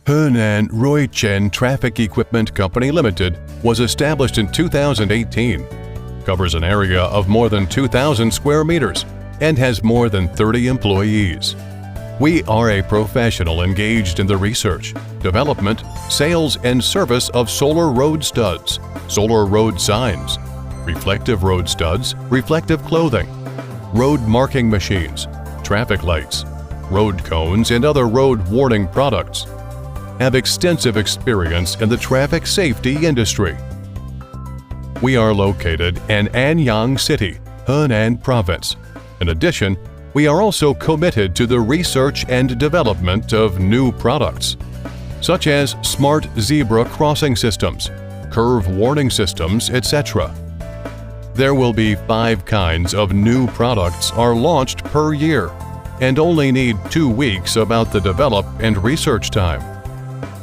Henan RUICHEN Traffic Equipment Company Limited was established in 2018, covers an area of more than 2,000 square meters, and has more than 30 employees. We are a professional engaged in the research, development, sales, and service of solar road studs, solar road signs, reflective road studs, reflective clothing, road marking machines, traffic lights, road cones, and other road warning products. Have extensive experience in the traffic safety industry. We are located in Anyang City, Henan Province. In addition, we are also committed to the research and development of new products, such as smart zebra crossing systems, curve warning systems, etc. There will be 5 kinds of new products are launched per year and only need 2 weeks about the develop and research time.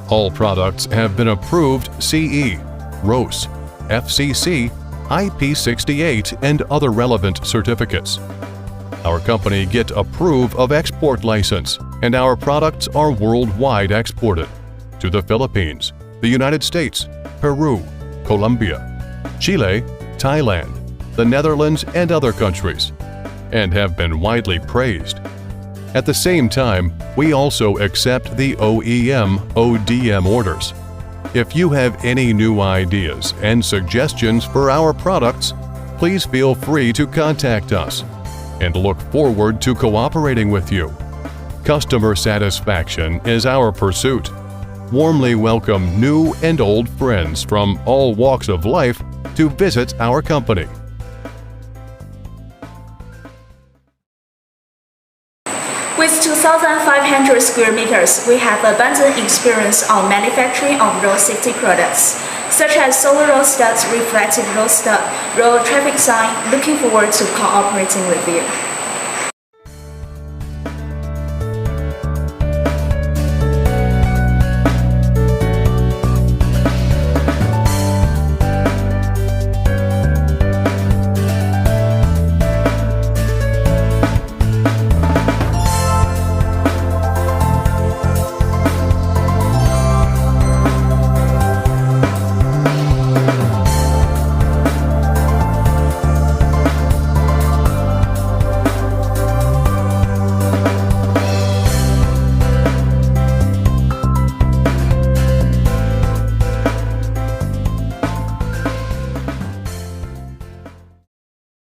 All products have been approved CE, ROS, FCC, IP68, and other relevant certificates. Our company get approve of export license, and our products are worldwide exported to the Philippines, the United States, Peru, Colombia, Chile, Thailand, the Netherlands, and other countries, and have been widely praised. At the same time, we also accept the OEM/ODM orders. If you have any new ideas and suggestions for our products, please feel free to contact us and look forward to cooperating with you. Customer satisfaction is our pursuit. Warmly welcome new and old friends from all walks of life to visit our company. With 2,500 square meters, we have abundant experience on manufacturing of road safety products, such as solar road studs, reflective road stud, road traffic sign. Looking forward to cooperating with you.